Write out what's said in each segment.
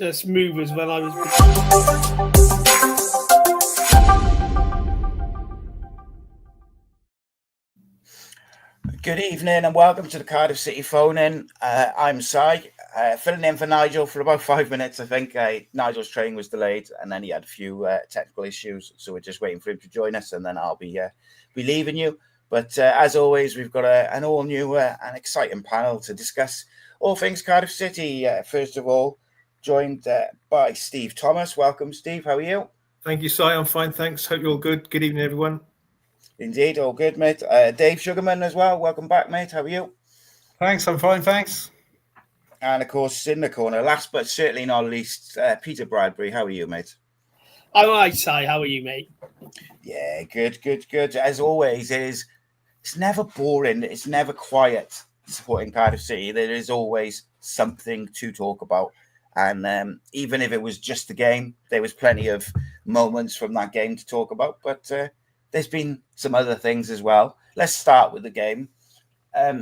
as smooth as when I was. Good evening and welcome to the Cardiff City phone-in. I'm Si, filling in for Nigel for about 5 minutes, I think. Nigel's train was delayed and then he had a few technical issues, so we're just waiting for him to join us and then I'll be leaving you. But as always, we've got an all-new and exciting panel to discuss all things Cardiff City. First of all, joined by Steve Thomas. Welcome, Steve. How are you? Thank you, Si. I'm fine, thanks. Hope you're all good. Good evening, everyone. Indeed, all good, mate. Dave Sugarman as well. Welcome back, mate. How are you? Thanks, I'm fine, thanks. And, of course, in the corner, last but certainly not least, Peter Bradbury. How are you, mate? I'm all right, Si. How are you, mate? Yeah, good. As always, it's never boring. It's never quiet supporting Cardiff City. There is always something to talk about. And even if it was just the game, there was plenty of moments from that game to talk about. But there's been some other things as well. Let's start with the game.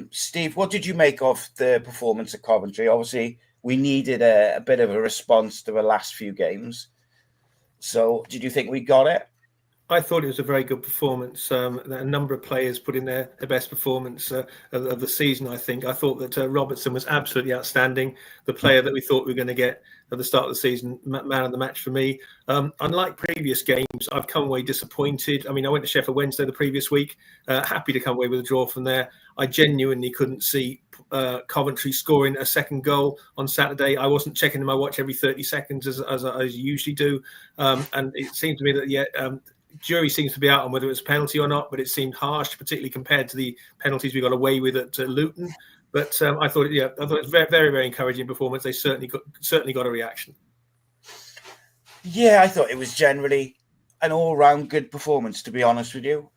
Steve, what did you make of the performance at Coventry? Obviously, we needed a bit of a response to the last few games. So did you think we got it? I thought it was a very good performance. A number of players put in their best performance of the season, I think. I thought that Robertson was absolutely outstanding, the player that we thought we were going to get at the start of the season, man of the match for me. Unlike previous games, I've come away disappointed. I mean, I went to Sheffield Wednesday the previous week, happy to come away with a draw from there. I genuinely couldn't see Coventry scoring a second goal on Saturday. I wasn't checking my watch every 30 seconds as I usually do. And it seemed to me that, jury seems to be out on whether it's a penalty or not, but it seemed harsh, particularly compared to the penalties we got away with at Luton. But I thought it was very, very, very encouraging performance. They certainly got a reaction. Yeah, I thought it was generally an all-round good performance, to be honest with you.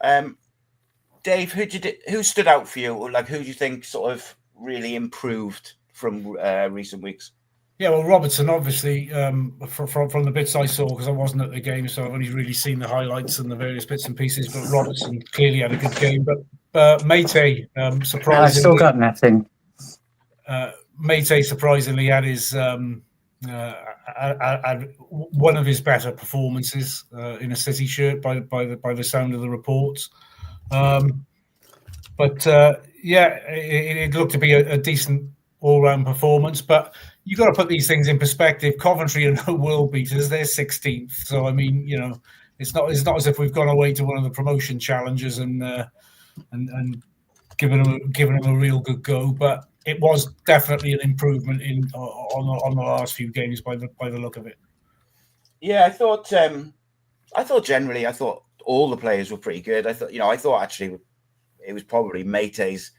Dave, who stood out for you? Like, who do you think sort of really improved from recent weeks? Yeah, well, Robertson, obviously, from the bits I saw, because I wasn't at the game, so I've only really seen the highlights and the various bits and pieces, but Robertson clearly had a good game. But Méïté, surprisingly... I still got nothing. Méïté, surprisingly, had his... had one of his better performances in a City shirt by the sound of the reports. It looked to be a decent all-round performance, but you got to put these things in perspective. Coventry are no world beaters; they're 16th. So I mean, it's not as if we've gone away to one of the promotion challenges and given them a real good go. But it was definitely an improvement on the last few games by the look of it. Yeah, I thought generally all the players were pretty good. I thought actually it was probably Méïté's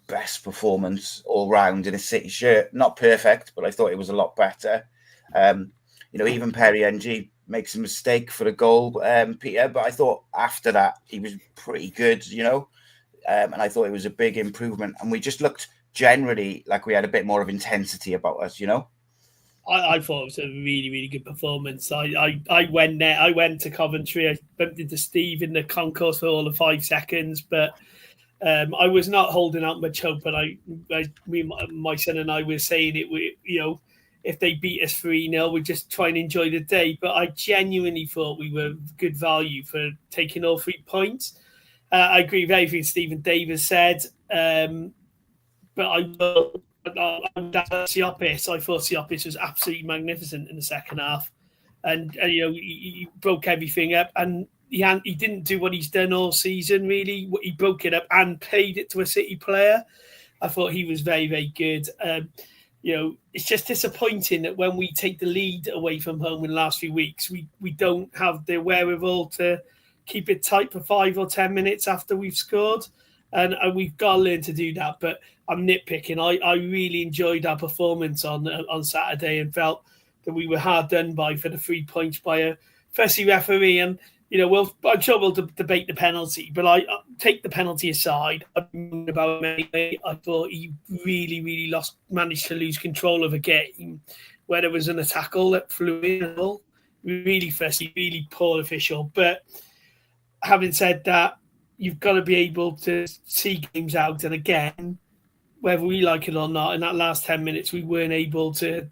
best performance all round in a City shirt. Not perfect, but I thought it was a lot better. Even Perry NG makes a mistake for the goal, Peter, but I thought after that he was pretty good, and I thought it was a big improvement. And we just looked generally like we had a bit more of intensity about us, I thought it was a really, really good performance. I went there. I went to Coventry. I bumped into Steve in the concourse for all of 5 seconds, but I was not holding out much hope. And my son and I were saying if they beat us 3-0, we'd just try and enjoy the day. But I genuinely thought we were good value for taking all 3 points. I agree with everything Stephen Davis said, but I Siopis. I thought Siopis was absolutely magnificent in the second half, and he broke everything up. And he didn't do what he's done all season. Really, he broke it up and played it to a City player. I thought he was very, very good. It's just disappointing that when we take the lead away from home in the last few weeks, we don't have the wherewithal to keep it tight for 5 or 10 minutes after we've scored. And we've got to learn to do that. But I'm nitpicking. I really enjoyed our performance on Saturday and felt that we were hard done by for the 3 points by a fussy referee. And, I'm sure we'll debate the penalty, but I take the penalty aside. About Méïté, I thought he really, really managed to lose control of a game where there was an tackle that flew in. Really fussy, really poor official. But having said that, you've got to be able to see games out. And again, whether we like it or not, in that last 10 minutes, we weren't able to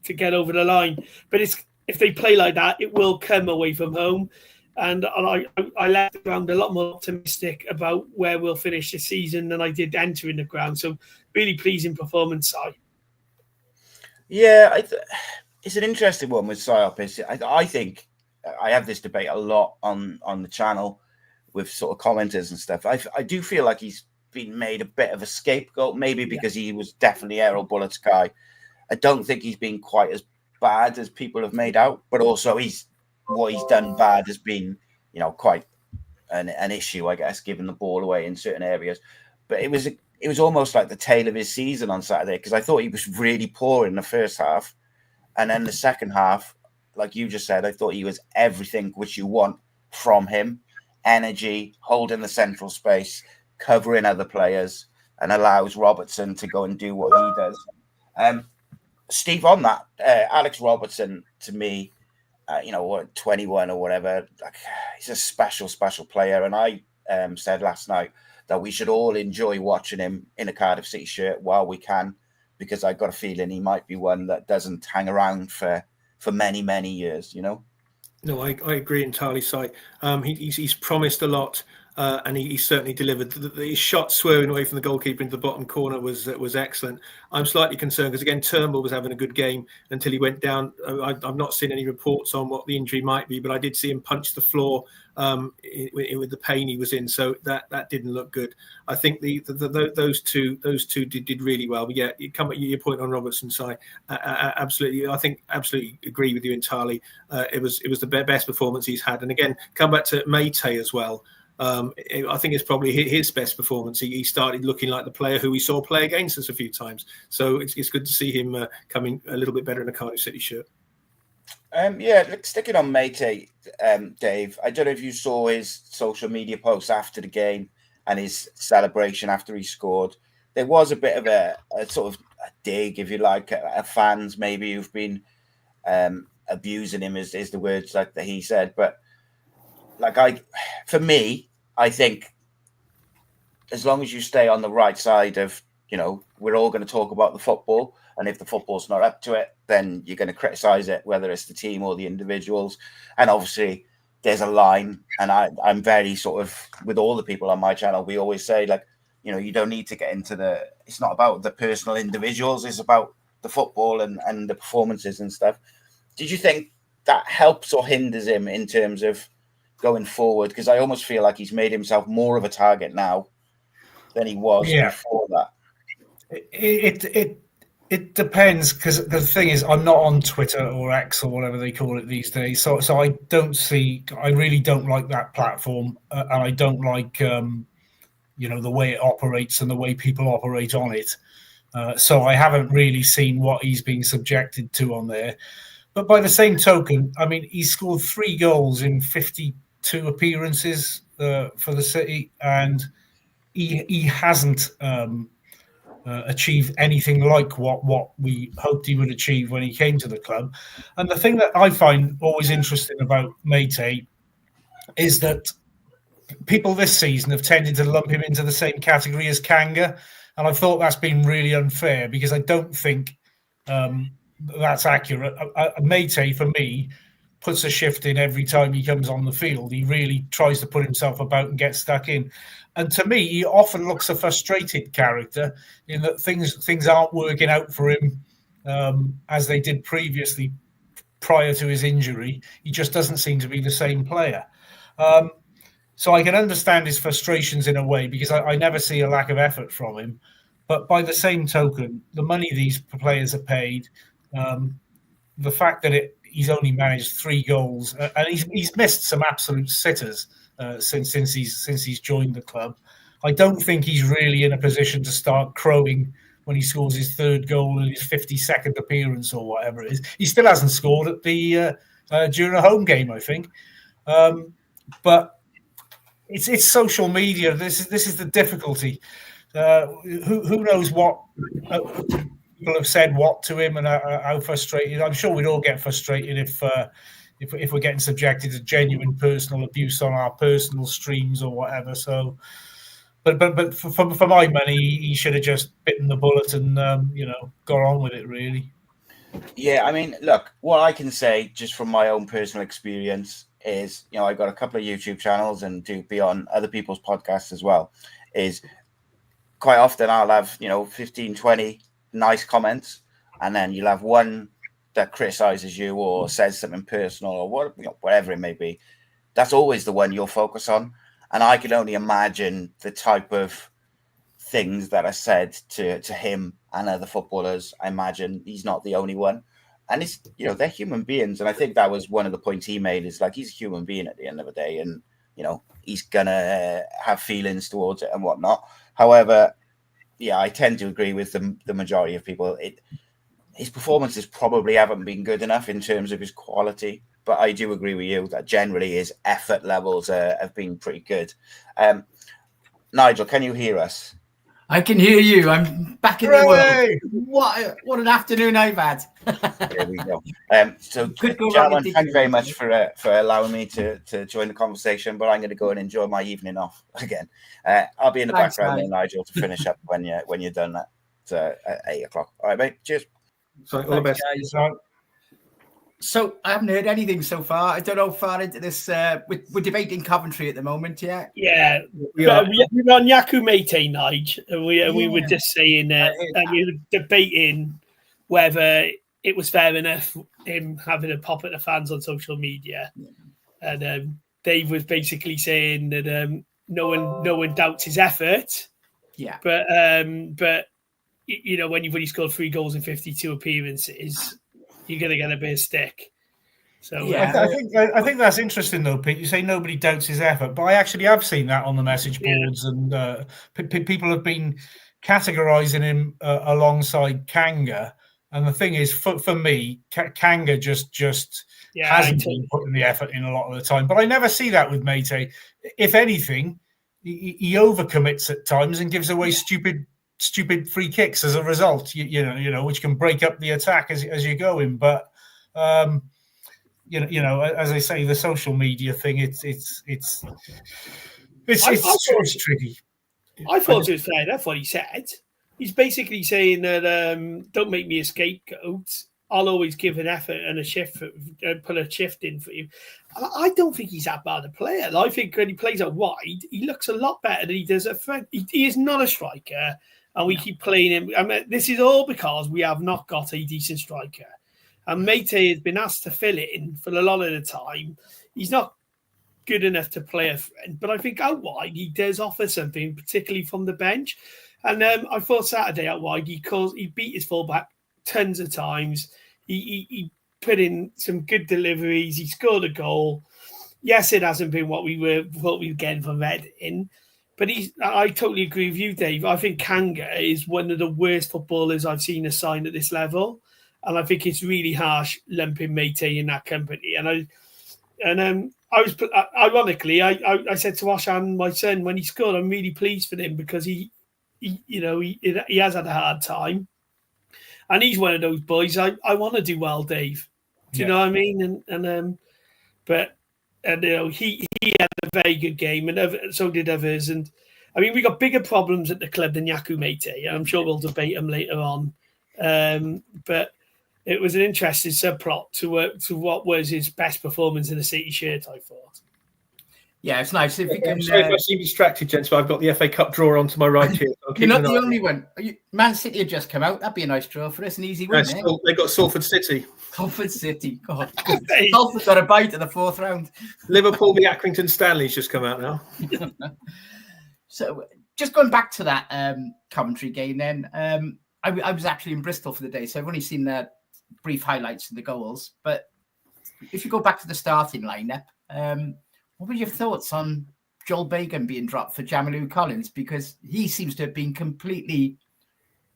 get over the line. But if they play like that, it will come away from home. And I left the ground a lot more optimistic about where we'll finish this season than I did entering the ground. So really pleasing performance, Si. Yeah, it's an interesting one with Psyop. I think I have this debate a lot on the channel with sort of commenters and stuff. I do feel like he's been made a bit of a scapegoat, maybe because he was definitely Errol Bullett's guy. I don't think he's been quite as bad as people have made out, but also what he's done bad has been, quite an issue, I guess, giving the ball away in certain areas. But it was almost like the tail of his season on Saturday, because I thought he was really poor in the first half, and then the second half, like you just said, I thought he was everything which you want from him: energy, holding the central space, covering other players, and allows Robertson to go and do what he does. Steve, on that, Alex Robertson, to me, 21 or whatever, he's a special player. And I said last night that we should all enjoy watching him in a Cardiff City shirt while we can, because I've got a feeling he might be one that doesn't hang around for many, many years, No, I agree entirely, Si. He's promised a lot. And he certainly delivered. His shot swerving away from the goalkeeper into the bottom corner was excellent. I'm slightly concerned because, again, Turnbull was having a good game until he went down. I've not seen any reports on what the injury might be, but I did see him punch the floor with the pain he was in. So that didn't look good. I think those two did really well. But yeah, you come at your point on Robertson, Si. Absolutely, I think absolutely agree with you entirely. It was the best performance he's had. And again, come back to Méïté as well. I think it's probably his best performance. He started looking like the player who we saw play against us a few times. So it's good to see him coming a little bit better in a Cardiff City shirt. Sticking on Méïté, Dave, I don't know if you saw his social media posts after the game and his celebration after he scored. There was a bit of a sort of a dig, if you like, at fans maybe who've been abusing him, is the words like that he said. But for me, I think as long as you stay on the right side of, we're all going to talk about the football. And if the football's not up to it, then you're going to criticize it, whether it's the team or the individuals. And obviously there's a line. And I'm very sort of, with all the people on my channel, we always say, you don't need to get into it's not about the personal individuals. It's about the football and the performances and stuff. Did you think that helps or hinders him in terms of going forward? Because I almost feel like he's made himself more of a target now than he was before that. It depends, because the thing is, I'm not on Twitter or X or whatever they call it these days, so I really don't like that platform, and I don't like the way it operates and the way people operate on it. So I haven't really seen what he's being subjected to on there. But by the same token, I mean, he scored 3 goals in 52 appearances for the City, and he hasn't achieved anything like what we hoped he would achieve when he came to the club. And the thing that I find always interesting about Méïté is that people this season have tended to lump him into the same category as Kanga, and I thought that's been really unfair, because I don't think that's accurate. Méïté, for me, puts a shift in every time he comes on the field. He really tries to put himself about and get stuck in. And to me, he often looks a frustrated character in that things aren't working out for him as they did previously prior to his injury. He just doesn't seem to be the same player. So I can understand his frustrations in a way, because I never see a lack of effort from him. But by the same token, the money these players are paid, the fact that he's only managed 3 goals, and he's missed some absolute sitters since he's joined the club. I don't think he's really in a position to start crowing when he scores his 3rd goal in his 52nd appearance or whatever it is. He still hasn't scored at the during a home game, I think. But it's social media. This is the difficulty. Who knows what people have said what to him and how frustrated. I'm sure we'd all get frustrated if we're getting subjected to genuine personal abuse on our personal streams or whatever. So But for my money, he should have just bitten the bullet and got on with it, really. Yeah, I mean, look, what I can say just from my own personal experience is, I got a couple of YouTube channels and do be on other people's podcasts as well, is quite often I'll have, 15, 20 nice comments, and then you'll have one that criticizes you or says something personal or whatever it may be. That's always the one you'll focus on. And I can only imagine the type of things that are said to him and other footballers. I imagine he's not the only one. And it's, they're human beings. And I think that was one of the points he made, is like, he's a human being at the end of the day. And, he's going to have feelings towards it and whatnot. However, yeah, I tend to agree with the majority of people. His performances probably haven't been good enough in terms of his quality. But I do agree with you that generally his effort levels have been pretty good. Nigel, can you hear us? I can hear you. I'm back in the world. What an afternoon I've had. There we go. So, gentlemen, thank you very much for allowing me to join the conversation. But I'm going to go and enjoy my evening off again. I'll be in the background there, Nigel, to finish up when you're done at 8:00. All right, mate. Cheers. Sorry, all the best. So I haven't heard anything so far. I don't know how far into this. We're debating Coventry at the moment, yeah? Yeah. We're on Yaku Méïté, Nige. And we were just saying that we were debating whether it was fair enough him having a pop at the fans on social media. Yeah. And Dave was basically saying that no one doubts his effort. Yeah. But when you've only scored 3 goals in 52 appearances, you're going to get a bit of stick. So yeah, I think that's interesting though, Pete. You say nobody doubts his effort, but I actually have seen that on the message boards, and people have been categorising him alongside Kanga. And the thing is, for me, Kanga just hasn't been putting the effort in a lot of the time. But I never see that with Méïté. If anything, he overcommits at times and gives away stupid free kicks as a result, which can break up the attack as you're going. But as I say, the social media thing, it's tricky. I thought it was fair enough what he said. He's basically saying that don't make me a scapegoat. I'll always give an effort and a shift, put a shift in for you. I don't think he's that bad a player. I think when he plays out wide, he looks a lot better than he does at front. He is not a striker. And we keep playing him. I mean, this is all because we have not got a decent striker. And Méïté has been asked to fill in for a lot of the time. He's not good enough to play a friend, but I think out wide he does offer something, particularly from the bench. And I thought Saturday out wide he beat his fullback tons of times. He put in some good deliveries. He scored a goal. Yes, it hasn't been what we thought we were getting from Reading. But I totally agree with you, Dave. I think Kanga is one of the worst footballers I've seen assigned at this level. And I think it's really harsh lumping Méïté in that company. And I was ironically, I said to Ashan, my son, when he scored, I'm really pleased for him because he has had a hard time. And he's one of those boys I want to do well, Dave. Do you know what I mean? And he had a very good game, and so did others. And I mean, we got bigger problems at the club than Yaku Méïté, and I'm sure we'll debate them later on. But it was an interesting subplot to what was his best performance in a City shirt, I thought. Yeah, it's nice. If I seem distracted, gents, but I've got the FA Cup draw onto my right here. You're not the only one. Man City had just come out. That'd be a nice draw for us, an easy win. They got Salford City. Salford City, God. Salford got a bite at the 4th round. Liverpool v Accrington Stanley's just come out now. So, just going back to that Coventry game then, I was actually in Bristol for the day, so I've only seen the brief highlights of the goals. But if you go back to the starting lineup, what were your thoughts on Joel Bagan being dropped for Jamilu Collins? Because he seems to have been completely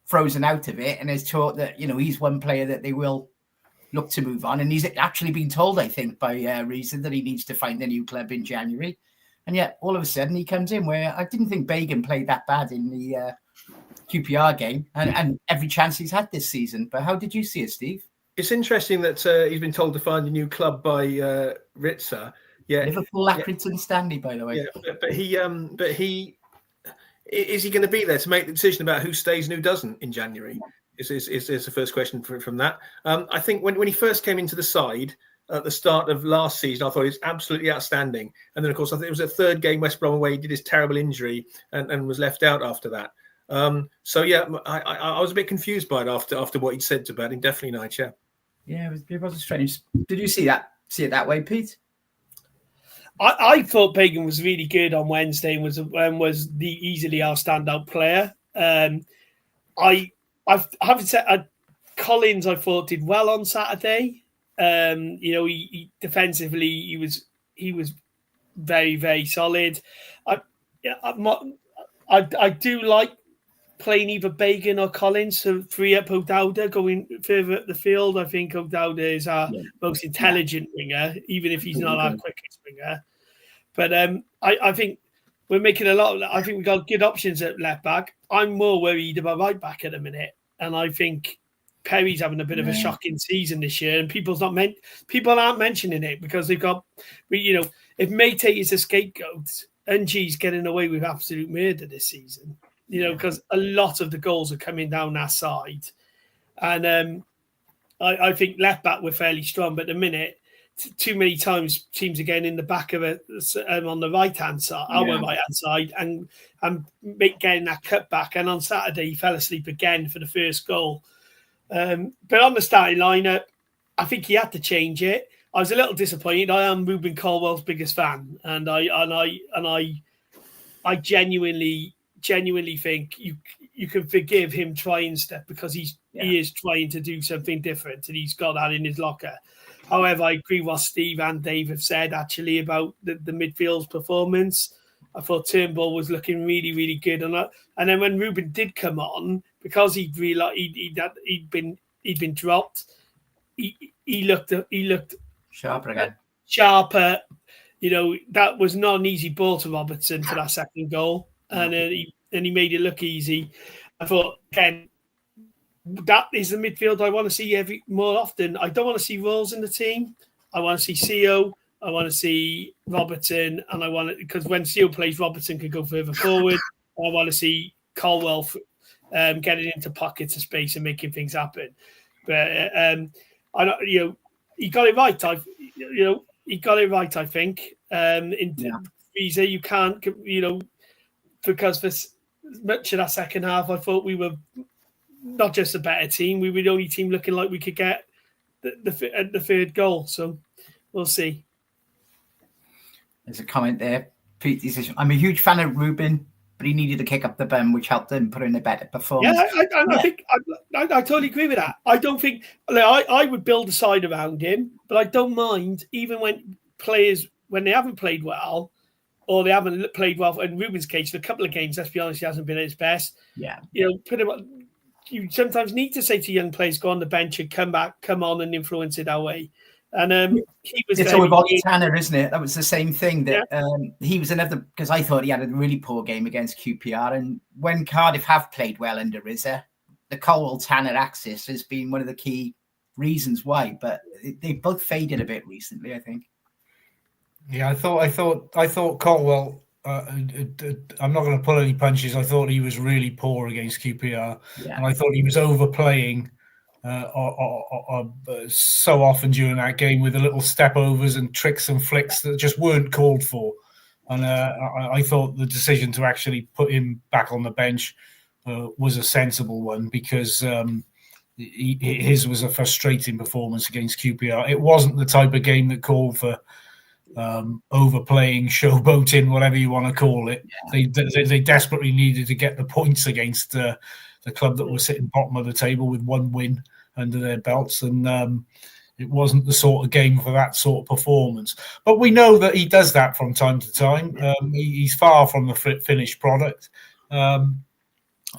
frozen out of it and has taught that, he's one player that they will look to move on. And he's actually been told, I think, by Rhys that he needs to find a new club in January. And yet, all of a sudden, he comes in where I didn't think Bagan played that bad in the QPR game and every chance he's had this season. But how did you see it, Steve? It's interesting that he's been told to find a new club by Rhys. Yeah, Liverpool, Accrington Stanley, by the way. Yeah, but he is he going to be there to make the decision about who stays and who doesn't in January? Is the first question from that. I think when he first came into the side at the start of last season, I thought he was absolutely outstanding. And then, of course, I think it was a third game West Brom away. He did his terrible injury and was left out after that. I was a bit confused by it after what he'd said about him. Definitely, Nige, yeah. Yeah, it was strange. Did you see it that way, Pete? I thought Pagan was really good on Wednesday and was easily our standout player. I haven't said Collins. I thought did well on Saturday. He defensively he was very, very solid. I do like playing either Bagan or Collins to free up O'Dowda going further up the field. I think O'Dowda is our most intelligent winger, even if he's not our quickest winger. But I think we're making I think we've got good options at left back. I'm more worried about right back at the minute. And I think Perry's having a bit of a shocking season this year, and people aren't mentioning it because they've got, if Méïté is a scapegoat, NG's getting away with absolute murder this season. Because a lot of the goals are coming down that side. And I think left back we're fairly strong, but at the minute, too many times teams are getting in the back of it on the right-hand side, our right-hand side, and getting that cut back. And on Saturday, he fell asleep again for the first goal. But on the starting lineup, I think he had to change it. I was a little disappointed. I am Ruben Colwell's biggest fan, and I genuinely think you can forgive him trying stuff because he is trying to do something different and he's got that in his locker. However, I agree with what Steve and Dave have said actually about the midfield's performance. I thought Turnbull was looking really, really good, and then when Ruben did come on, because he'd realised he'd been dropped, he looked sharper again. Sharper, that was not an easy ball to Robertson for that second goal. And he made it look easy. I thought, Ken, that is the midfield I want to see more often. I don't want to see Rolls in the team. I want to see CO. I want to see Robertson, and because when CO plays, Robertson can go further forward. I want to see Colwell getting into pockets of space and making things happen. But he got it right. He got it right. I think. Visa, you can't. Because for much of that second half, I thought we were not just a better team, we were the only team looking like we could get the third goal. So we'll see. There's a comment there. Pete says, I'm a huge fan of Ruben, but he needed to kick up the bum, which helped him put in a better performance. Yeah, I think I totally agree with that. I don't think I would build a side around him, but I don't mind even when they haven't played well, or they haven't played well. In Ruben's case, for a couple of games, let's be honest, he hasn't been at his best. Yeah. Put him. You sometimes need to say to young players, go on the bench and come on and influence it our way. And he was. It's all with Ollie Tanner, isn't it? That was the same thing. That he was another, because I thought he had a really poor game against QPR. And when Cardiff have played well under Rizza, the Colwell Tanner axis has been one of the key reasons why. But they both faded a bit recently, I think. Yeah, I thought Colwell. I'm not going to pull any punches. I thought he was really poor against QPR, and I thought he was overplaying so often during that game with the little step overs and tricks and flicks that just weren't called for. And I thought the decision to actually put him back on the bench was a sensible one, because his was a frustrating performance against QPR. It wasn't the type of game that called for overplaying, showboating, whatever you want to call it. They desperately needed to get the points against the club that was sitting bottom of the table with one win under their belts, and it wasn't the sort of game for that sort of performance. But we know that he does that from time to time. He's far from the finished product.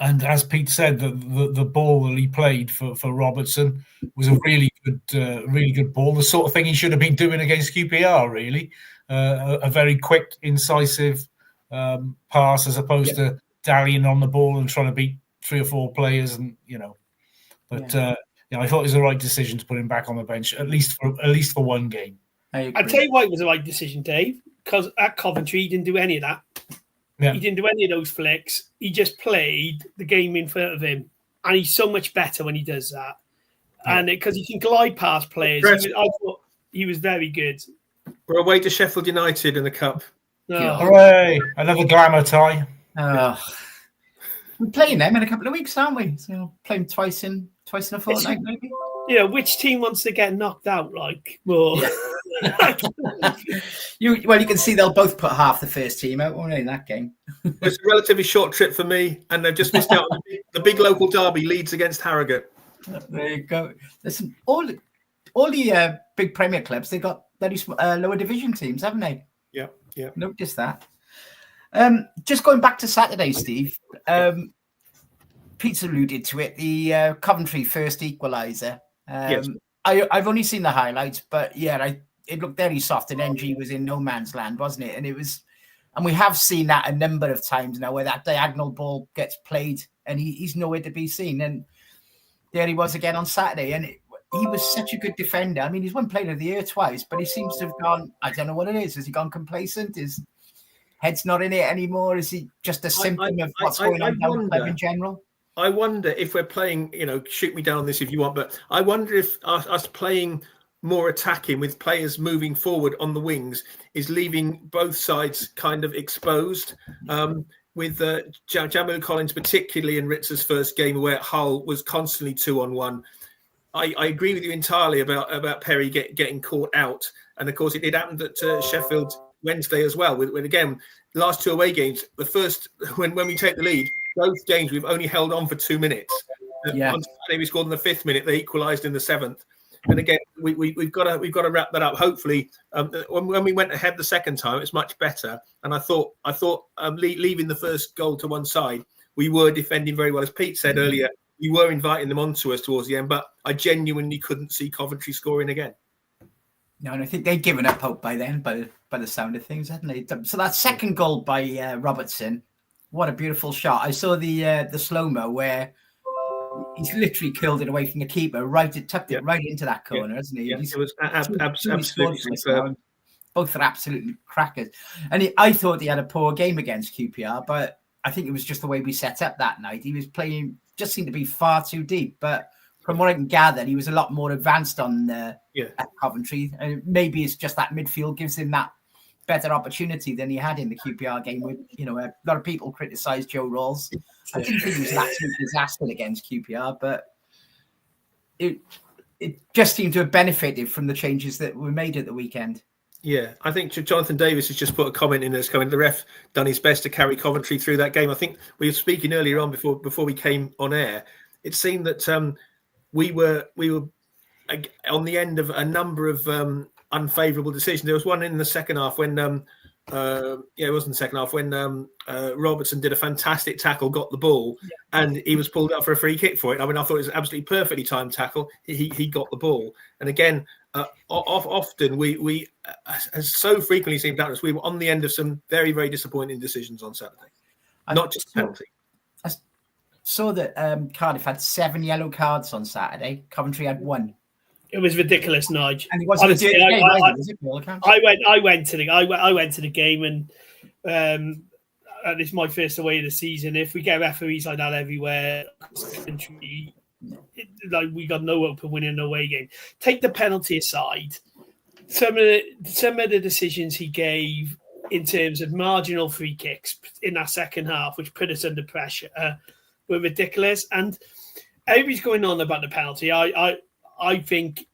And as Pete said, the ball that he played for Robertson was a really good ball. The sort of thing he should have been doing against QPR, really. A very quick, incisive pass, as opposed to dallying on the ball and trying to beat 3 or 4 players. And But I thought it was the right decision to put him back on the bench, at least for one game. I'd tell you why it was the right decision, Dave, because at Coventry he didn't do any of that. He didn't do any of those flicks. He just played the game in front of him. And he's so much better when he does that. Yeah. And because he can glide past players, I thought he was very good. We're away to Sheffield United in the Cup. Oh. Hooray! Another glamour tie. We're playing them in a couple of weeks, aren't we? So playing twice in a fortnight, maybe. Yeah, which team wants to get knocked out? Like more. Yeah. You can see they'll both put half the first team out, won't they, in that game? It's a relatively short trip for me, and they've just missed out on the big local derby, Leeds against Harrogate. There you go. Listen, all the big Premier clubs, they got very lower division teams, haven't they? Yeah. Notice that. Just going back to Saturday, Steve. Pete's alluded to it. The Coventry first equaliser. Yes. I've only seen the highlights, but yeah, it looked very soft, and NG was in no man's land, wasn't it? And we have seen that a number of times now, where that diagonal ball gets played and he's nowhere to be seen. And there he was again on Saturday, and he was such a good defender. I mean, he's won Player of the Year twice, but he seems to have gone, I don't know what it is. Has he gone complacent? His head's not in it anymore? Is he just a symptom of what's going on down the club in general? I wonder if we're playing, shoot me down on this if you want, but I wonder if us playing more attacking with players moving forward on the wings is leaving both sides kind of exposed. With Jamu Collins, particularly in Ritz's first game away at Hull, was constantly 2-on-1. I agree with you entirely about Perry getting caught out. And of course, it happened at Sheffield Wednesday as well. When again, the last two away games, the first, when we take the lead, both games we've only held on for 2 minutes. On Saturday we scored in the 5th minute. They equalised in the 7th. And again, we've got to wrap that up. Hopefully, when we went ahead the second time, it's much better. And I thought leaving the first goal to one side, we were defending very well. As Pete said earlier, we were inviting them onto us towards the end, but I genuinely couldn't see Coventry scoring again. No, and I think they'd given up hope by then, by the sound of things, hadn't they? So that second goal by Robertson, what a beautiful shot! I saw the slow-mo where he's literally killed it away from the keeper, tucked it right into that corner, hasn't he? Yeah, it was absolutely superb. Both are absolutely crackers. And I thought he had a poor game against QPR, but I think it was just the way we set up that night. He was playing, just seemed to be far too deep. But from what I can gather, he was a lot more advanced on at Coventry. And maybe it's just that midfield gives him that better opportunity than he had in the QPR game. With a lot of people criticised Joe Rawls. I didn't think he was an absolute disaster against QPR, but it just seemed to have benefited from the changes that were made at the weekend. Yeah, I think Jonathan Davis has just put a comment in that's coming. The ref done his best to carry Coventry through that game. I think we were speaking earlier on before we came on air. It seemed that we were on the end of a number of unfavourable decisions. There was one in the second half when it wasn't the second half when Robertson did a fantastic tackle, got the ball, and he was pulled up for a free kick for it. I mean, I thought it was an absolutely perfectly timed tackle. He got the ball, and again, often we so frequently seemed to us we were on the end of some very, very disappointing decisions on Saturday, not just penalty. I saw that Cardiff had 7 yellow cards on Saturday. Coventry had 1. It was ridiculous, Nige. And it wasn't a dirty game, was it? I went to the game, and it's my first away of the season. If we get referees like that everywhere, we got no hope of winning an away game. Take the penalty aside. Some of the decisions he gave in terms of marginal free kicks in that second half, which put us under pressure, were ridiculous. And everybody's going on about the penalty. I think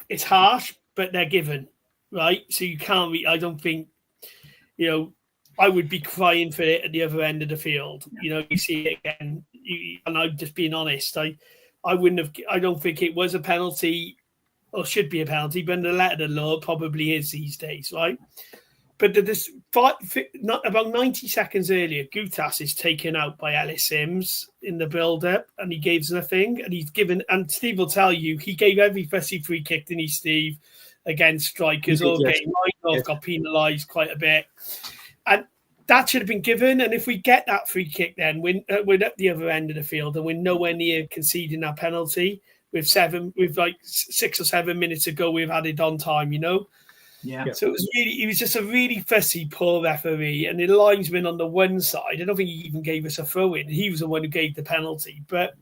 it's harsh, but they're given, right? So you can't. I don't think, I would be crying for it at the other end of the field. You see it again, and I'm just being honest. I wouldn't have. I don't think it was a penalty, or should be a penalty, but the letter of the law probably is these days, right? But not about 90 seconds earlier, Gutas is taken out by Ellis Sims in the build-up, and he gives nothing. And he's given, and Steve will tell you, he gave every fussy free kick, didn't he, Steve, against strikers all game. Rhys got penalised quite a bit, and that should have been given. And if we get that free kick, then we're at the other end of the field, and we're nowhere near conceding that penalty. With like 6 or 7 minutes ago, we've had it on time, Yeah. So he was just a really fussy, poor referee, and the linesman on the one side, I don't think he even gave us a throw in. He was the one who gave the penalty. But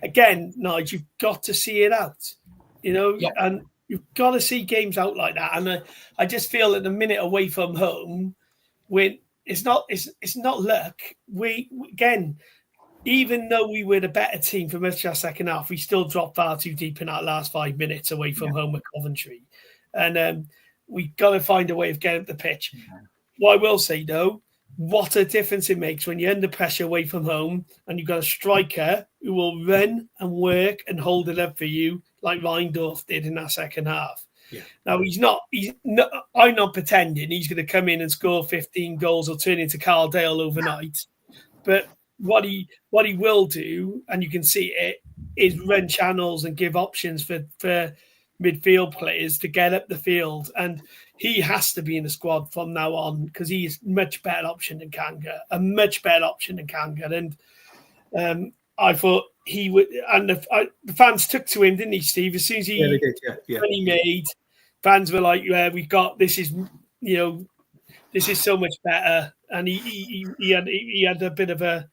again, Nigel, you've got to see it out, and you've got to see games out like that. And I just feel that the minute away from home, when it's not luck. We again, even though we were the better team for much of our second half, we still dropped far too deep in that last 5 minutes away from home at Coventry. And we got to find a way of getting up the pitch. Yeah. What I will say, though, what a difference it makes when you're under pressure away from home and you've got a striker who will run and work and hold it up for you like Rheindorf did in that second half. Yeah. Now, I'm not pretending he's going to come in and score 15 goals or turn into Carl Dale overnight. But what he will do, and you can see it, is run channels and give options for midfield players to get up the field. And he has to be in the squad from now on because he is much better option than Kanga, a much better option than Kanga. And I thought he would, and the fans took to him, didn't he, Steve? As soon as he when he made, fans were like, "Yeah, we got this. Is this is so much better." And he had a bit of a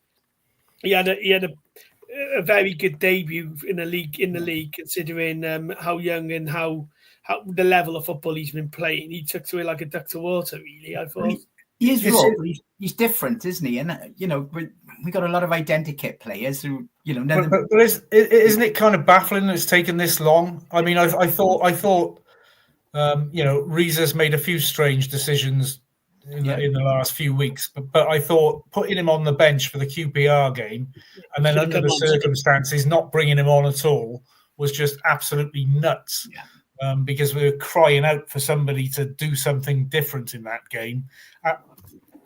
he had a very good debut in the league, considering how young and how the level of football he's been playing. He took to it like a duck to water, really. I thought he is raw, but he's different, isn't he? And we got a lot of identikit players who But isn't it kind of baffling that it's taken this long? I mean, I thought Rhys has made a few strange decisions in the last few weeks, but I thought putting him on the bench for the QPR game and then under the circumstances not bringing him on at all was just absolutely nuts. Yeah. Because we were crying out for somebody to do something different in that game,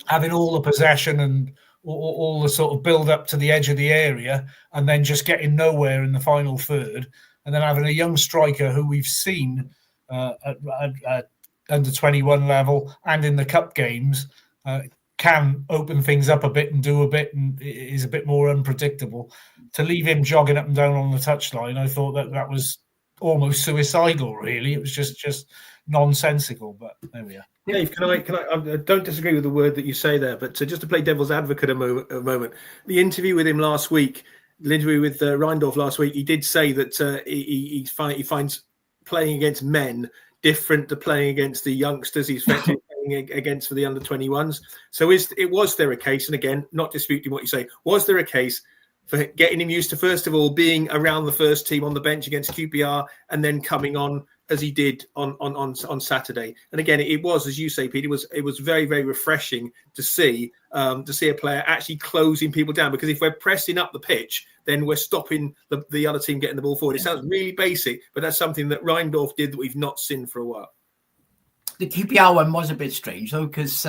having all the possession and all the sort of build up to the edge of the area, and then just getting nowhere in the final third, and then having a young striker who we've seen at under 21 level and in the cup games can open things up a bit and do a bit and is a bit more unpredictable. To leave him jogging up and down on the touchline, I thought that was almost suicidal, really. It was just nonsensical, but there we are. Dave, can I don't disagree with the word that you say there, but just to play devil's advocate a moment, the interview with him last week, the interview with Rheindorf last week, he did say that he finds playing against men different to playing against the youngsters he's playing against for the under-21s. So was there a case, and again, not disputing what you say, was there a case for getting him used to, first of all, being around the first team on the bench against QPR and then coming on as he did on Saturday? And again, it was, as you say, Pete, it was very, very refreshing to see a player actually closing people down, because if we're pressing up the pitch, then we're stopping the other team getting the ball forward. It sounds really basic, but that's something that Rheindorf did that we've not seen for a while. The QPR one was a bit strange, though, because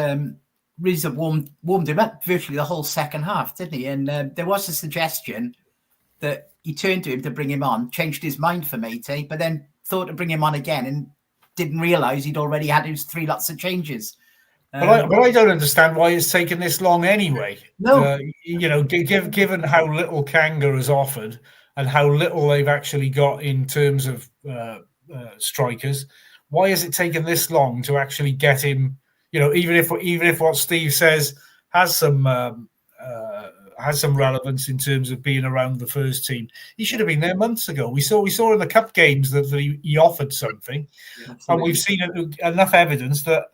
Rhys warmed him up virtually the whole second half, didn't he? And there was a suggestion that he turned to him to bring him on, changed his mind for Méïté, but then thought to bring him on again and didn't realise he'd already had his 3 lots of changes. But I don't understand why it's taken this long anyway. No. Given how little Kanga has offered and how little they've actually got in terms of strikers, why has it taken this long to actually get him? Even if what Steve says has some relevance in terms of being around the first team, he should have been there months ago. We saw in the cup games that he offered something, and we've seen enough evidence that,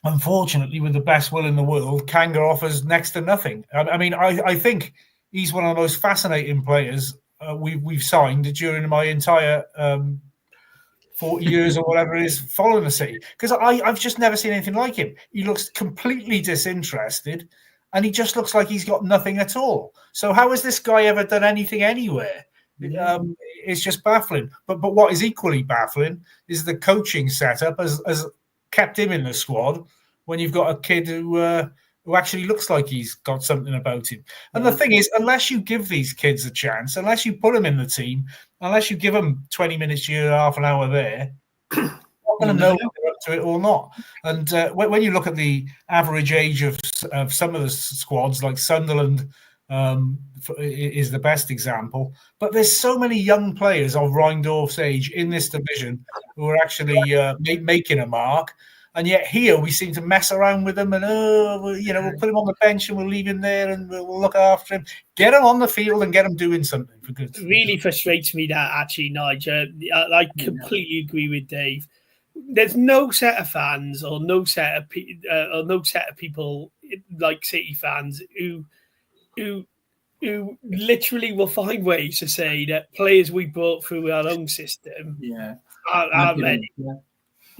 unfortunately, with the best will in the world, Kanga offers next to nothing. I mean, I think he's one of the most fascinating players we've signed during my entire 40 years or whatever it is following the City, because I've just never seen anything like him. He looks completely disinterested, and he just looks like he's got nothing at all. So how has this guy ever done anything anywhere? It's just baffling. But what is equally baffling is the coaching setup has kept him in the squad when you've got a kid who actually looks like he's got something about him. And the thing is, unless you give these kids a chance, unless you put them in the team, unless you give them 20 minutes here, half an hour there, you're not going to know if they're up to it or not. And when you look at the average age of some of the squads, like Sunderland is the best example, but there's so many young players of Rheindorf's age in this division who are actually making a mark. And yet here we seem to mess around with them and, we'll put him on the bench and we'll leave him there and we'll look after him. Get him on the field and get him doing something for good. It really frustrates me that, actually, Nigel. I completely agree with Dave. There's no set of fans or no set of people like City fans who literally will find ways to say that players we brought through our own system are ready.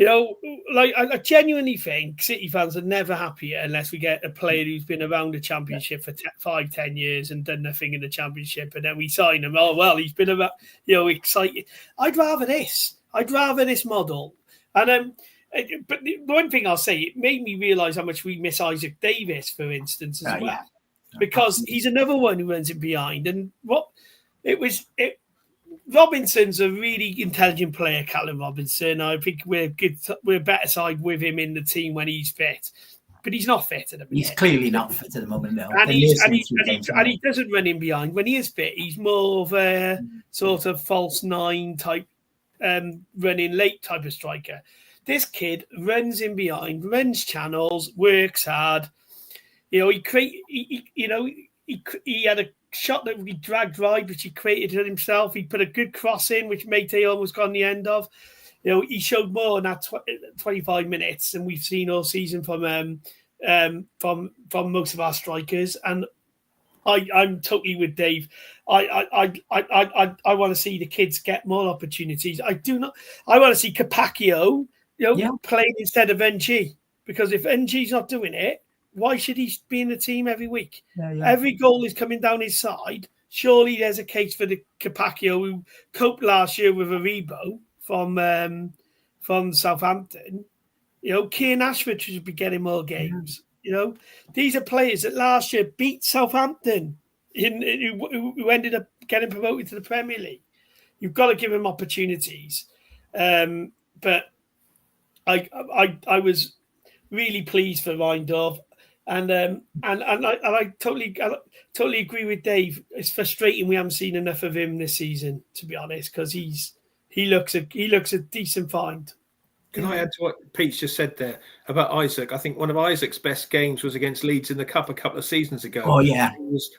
I genuinely think City fans are never happier unless we get a player who's been around the Championship for 5-10 years and done nothing in the Championship, and then we sign him. Oh, well, he's been about, excited. I'd rather this model. And but the one thing I'll say, it made me realise how much we miss Isaac Davis, for instance, as well, because he's another one who runs it behind. And Robinson's a really intelligent player, Callum Robinson. I think we're a better side with him in the team when he's fit, but he's not fit at the moment. He's clearly not fit at the moment, no. And he doesn't run in behind. When he is fit, he's more of a sort of false nine type, running late type of striker. This kid runs in behind, runs channels, works hard. He had a shot that he dragged wide, which he created it himself. He put a good cross in, which Méïté almost got on the end of. He showed more in that 25 minutes than we've seen all season from most of our strikers. And I'm totally with Dave. I want to see the kids get more opportunities. I want to see Capaccio, playing instead of NG, because if NG's not doing it, why should he be in the team every week? Every goal is coming down his side. Surely there's a case for the Capaccio who coped last year with a rebo from Southampton. Keane Ashford should be getting more games. These are players that last year beat Southampton who ended up getting promoted to the Premier League. You've got to give them opportunities. But I was really pleased for Reindorf. And I totally agree with Dave. It's frustrating we haven't seen enough of him this season, to be honest, because he looks a decent find. Can I add to what Pete's just said there about Isaac? I think one of Isaac's best games was against Leeds in the Cup a couple of seasons ago. Oh yeah,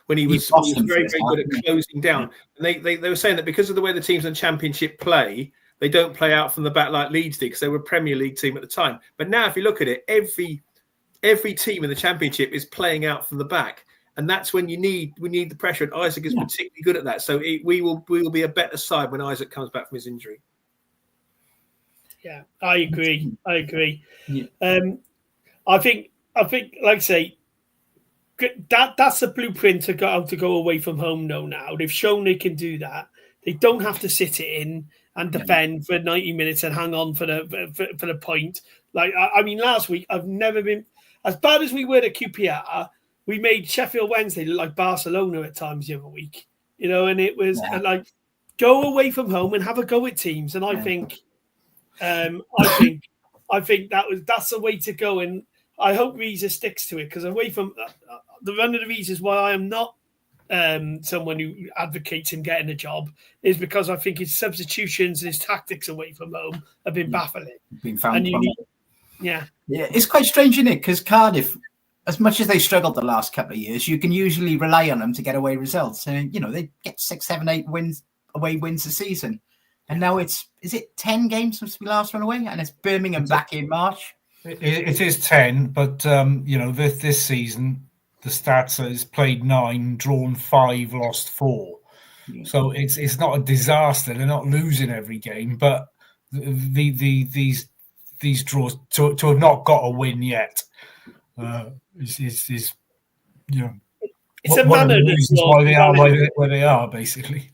when he was very, very good at closing down. And they were saying that because of the way the teams in the Championship play, they don't play out from the back like Leeds did because they were a Premier League team at the time. But now, if you look at it, every team in the Championship is playing out from the back, and that's when we need the pressure. And Isaac is particularly good at that. So we will be a better side when Isaac comes back from his injury. Yeah, I agree. Yeah. I think, like I say, that's the blueprint to go away from home. Now they've shown they can do that. They don't have to sit it in and defend for 90 minutes and hang on for the point. Like last week I've never been as bad as we were at QPR. We made Sheffield Wednesday look like Barcelona at times the other week, and it was like go away from home and have a go at teams. And I think that's the way to go. And I hope Rhys sticks to it, because away from the run of the Rhys is why I am not someone who advocates him getting a job, is because I think his substitutions and his tactics away from home have been baffling. Been found. Yeah, it's quite strange, isn't it? Because Cardiff, as much as they struggled the last couple of years, you can usually rely on them to get away results. And they get 6, 7, 8 away wins a season. And now is it 10 games since we last went away? And it's Birmingham back in March. It is 10, but this season the stats is played 9, drawn 5, lost 4. Yeah. So it's not a disaster. They're not losing every game, but these draws to have not got a win yet is it's a manner of reasons why they are where they are, basically.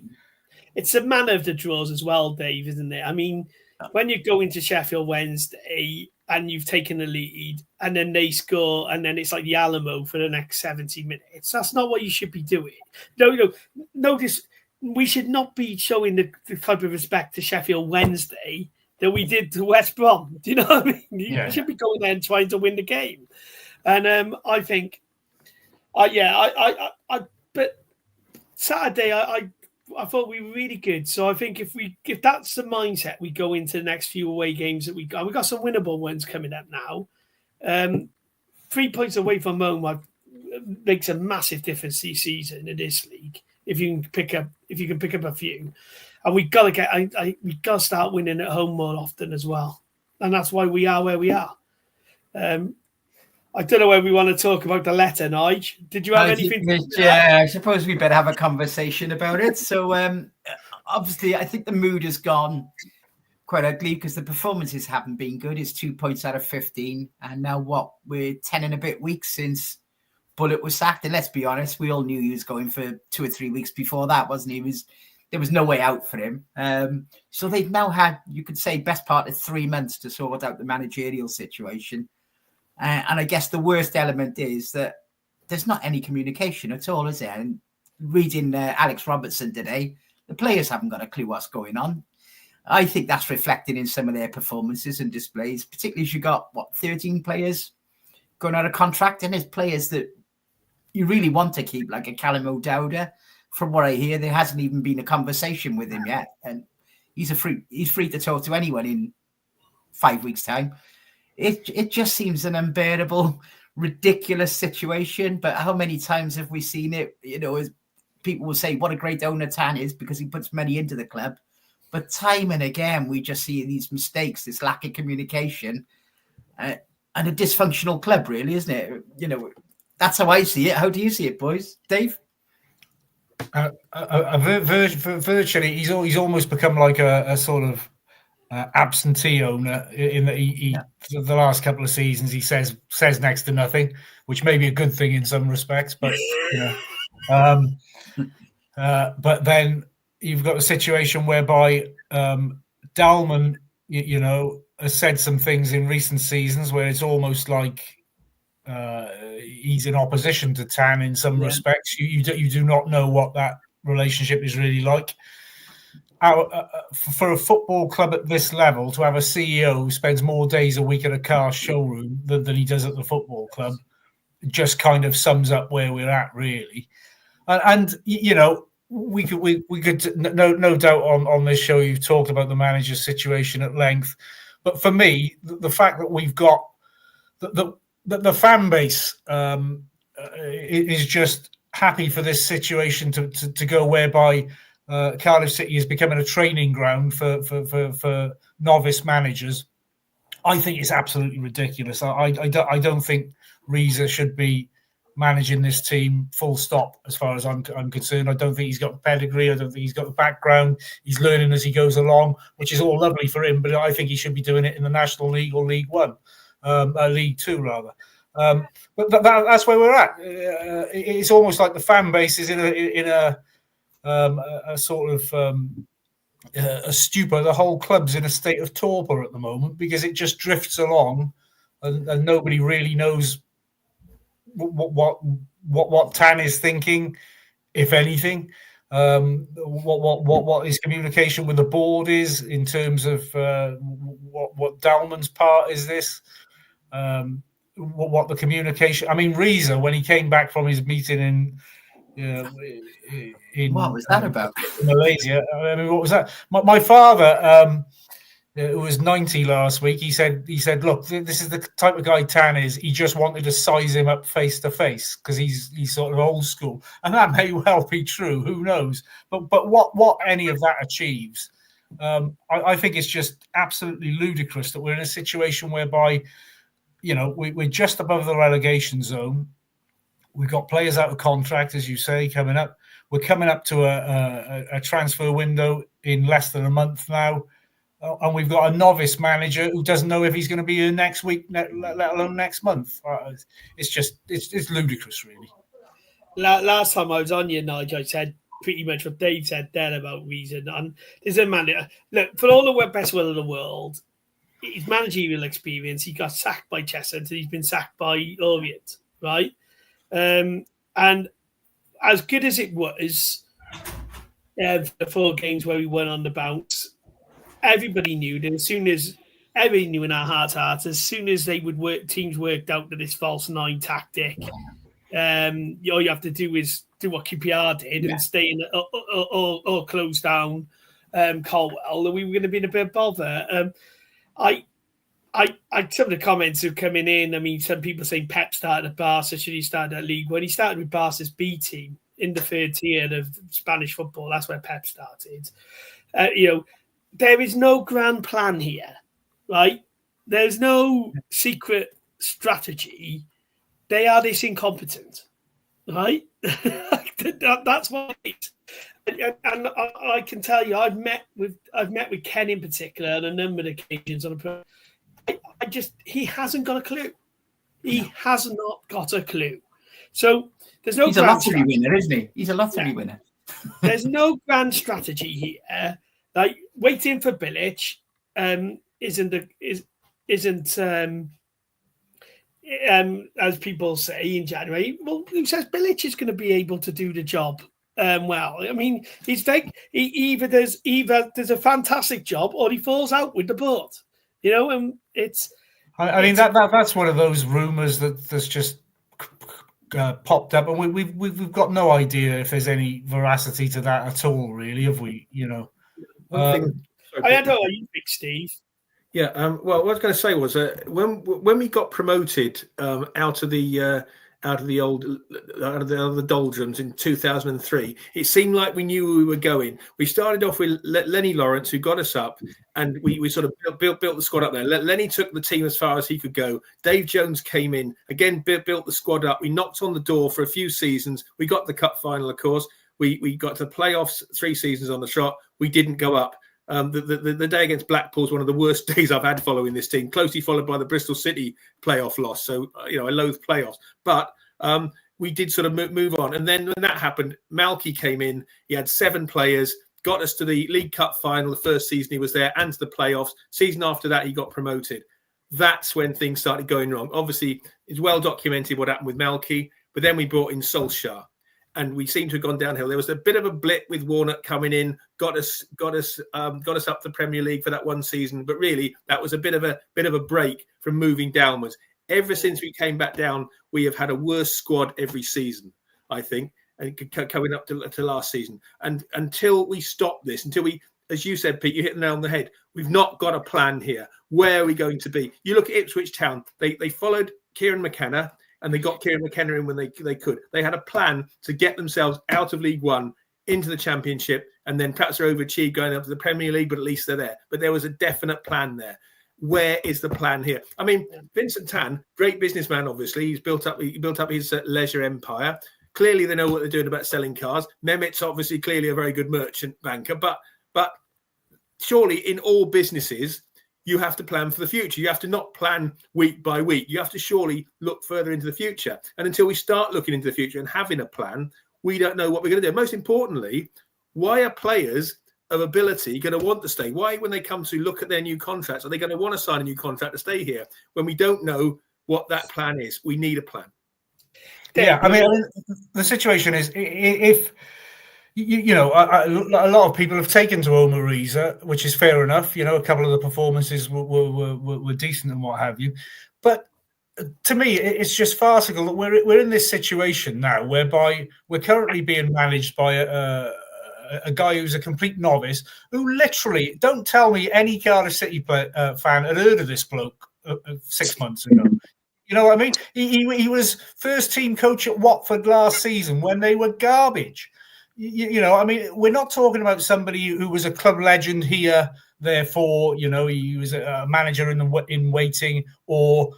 It's a manner of the draws as well, Dave, isn't it? When you go into Sheffield Wednesday and you've taken the lead and then they score and then it's like the Alamo for the next 70 minutes, that's not what you should be doing. No, notice we should not be showing the type of respect to Sheffield Wednesday that we did to West Brom. Do you know what I mean? You should be going there and trying to win the game. And I think, but Saturday, I thought we were really good. So I think if that's the mindset we go into the next few away games that we've got some winnable ones coming up now. 3 points away from home makes a massive difference this season in this league. If you can pick up a few, and we've got to start winning at home more often as well, and that's why we are where we are. I don't know whether we want to talk about the letter, Nige. Did you have anything? Yeah, I suppose we better have a conversation about it. So, obviously, I think the mood has gone quite ugly because the performances haven't been good. It's 2 points out of 15. And now we're 10 and a bit weeks since Bullet was sacked. And let's be honest, we all knew he was going for 2 or 3 weeks before that, wasn't he? There was no way out for him. So they've now had, you could say, best part of 3 months to sort out the managerial situation. And I guess the worst element is that there's not any communication at all, is there? And reading Alex Robertson today, the players haven't got a clue what's going on. I think that's reflected in some of their performances and displays, particularly as you got, 13 players going out of contract, and there's players that you really want to keep, like a Callum O'Dowda. From what I hear, there hasn't even been a conversation with him yet, and he's free to talk to anyone in 5 weeks' time. It just seems an unbearable, ridiculous situation. But how many times have we seen it? As people will say, what a great owner Tan is because he puts money into the club. But time and again, we just see these mistakes, this lack of communication, and a dysfunctional club, really, isn't it? That's how I see it. How do you see it, boys? Dave? Virtually, he's almost become like a sort of absentee owner in that he the last couple of seasons he says next to nothing, which may be a good thing in some respects, but but then you've got a situation whereby Dalman has said some things in recent seasons where it's almost like he's in opposition to Tan in some respects. You do not know what that relationship is really like. For a football club at this level to have a CEO who spends more days a week at a car showroom than he does at the football club just kind of sums up where we're at, really. And we could no doubt on this show you've talked about the manager's situation at length, but for me the fact that we've got the fan base is just happy for this situation to go, whereby Cardiff City is becoming a training ground for novice managers. I think it's absolutely ridiculous. I don't think Rhys should be managing this team, full stop, as far as I'm concerned. I don't think he's got the pedigree. I don't think he's got the background. He's learning as he goes along, which is all lovely for him, but I think he should be doing it in the National League or League One, League Two, rather. But that's where we're at. It's almost like the fan base is in a sort of a stupor. The whole club's in a state of torpor at the moment because it just drifts along, and nobody really knows what Tan is thinking, if anything. What his communication with the board is in terms of what Dalman's part is this. What the communication. I mean, Rhys, when he came back from his meeting in what was that about? Malaysia. I mean, what was that? My father, who was 90 last week, he said, look, this is the type of guy Tan is. He just wanted to size him up face to face because he's sort of old school, and that may well be true. Who knows? But what any of that achieves, I think it's just absolutely ludicrous that we're in a situation whereby, we're just above the relegation zone. We've got players out of contract, as you say, coming up. We're coming up to a transfer window in less than a month now. And we've got a novice manager who doesn't know if he's going to be here next week, let alone next month. It's ludicrous, really. Last time I was on you, Nigel, I said pretty much what Dave said then about reason. And there's a man, look, for all the best will of the world, his managerial experience, he got sacked by Chester and he's been sacked by Orient, right? And as good as it was, the 4 games where we won on the bounce, everybody knew that as soon as everybody knew in our hearts, as soon as teams worked out that this false 9 tactic, All you have to do is do what QPR did and stay in or close down Colwell, and we were going to be in a bit of bother. Some of the comments are coming in. I mean, some people saying Pep started at Barca, should he start at League One? He started with Barca's B team in the third tier of Spanish football. That's where Pep started. There is no grand plan here, right? There's no secret strategy. They are this incompetent, right? That's what it is. And I can tell you, I've met with Ken in particular on a number of occasions. He hasn't got a clue. He has not got a clue. So there's no. He's a lottery winner, isn't he? He's a lottery winner. There's no grand strategy here. Like waiting for Bilic isn't as people say in January. Well, who says Bilic is going to be able to do the job? Well, I mean, either there's a fantastic job or he falls out with the board. It's. I mean that's one of those rumours that's just popped up, and we've got no idea if there's any veracity to that at all, really, have we? I don't know. You think, Steve? Yeah. Well, what I was going to say was when we got promoted out of the doldrums in 2003, it seemed like we knew where we were going. We started off with Lenny Lawrence, who got us up, and we sort of built the squad up there. Lenny took the team as far as he could go. Dave Jones came in, again, built the squad up. We knocked on the door for a few seasons. We got the cup final, of course. We got to the playoffs 3 seasons on the trot. We didn't go up. The day against Blackpool is one of the worst days I've had following this team, closely followed by the Bristol City playoff loss. So, I loathe playoffs. But we did sort of move on. And then when that happened, Malky came in. He had 7 players, got us to the League Cup final the first season he was there and to the playoffs. Season after that, he got promoted. That's when things started going wrong. Obviously, it's well documented what happened with Malky. But then we brought in Solskjaer. And we seem to have gone downhill. There was a bit of a blip with Warnock coming in, got us up the Premier League for that one season. But really, that was a bit of a break from moving downwards. Ever since we came back down, we have had a worse squad every season, I think, and coming up to last season. And until we stop this, until we, as you said, Pete, you hit the nail on the head. We've not got a plan here. Where are we going to be? You look at Ipswich Town. They followed Kieran McKenna. And they got Kieran McKenna in when they could. They had a plan to get themselves out of League One into the Championship, and then perhaps they're overachieved going up to the Premier League, but at least they're there. But there was a definite plan there. Where is the plan here? I mean, Vincent Tan, great businessman, obviously. He built up his leisure empire. Clearly, they know what they're doing about selling cars. Mehmet's obviously clearly a very good merchant banker, but surely in all businesses, you have to plan for the future. You have to not plan week by week. You have to surely look further into the future. And until we start looking into the future and having a plan, we don't know what we're going to do. Most importantly, why are players of ability going to want to stay? Why, when they come to look at their new contracts, are they going to want to sign a new contract to stay here when we don't know what that plan is? We need a plan. Yeah, I mean the situation is if... a lot of people have taken to Omar Reza, which is fair enough. A couple of the performances were decent and what have you. But to me, it's just farcical that we're in this situation now whereby we're currently being managed by a guy who's a complete novice who literally, don't tell me any Cardiff City fan had heard of this bloke 6 months ago. You know what I mean? He was first team coach at Watford last season when they were garbage. I mean, we're not talking about somebody who was a club legend here. Therefore, he was a manager in waiting, or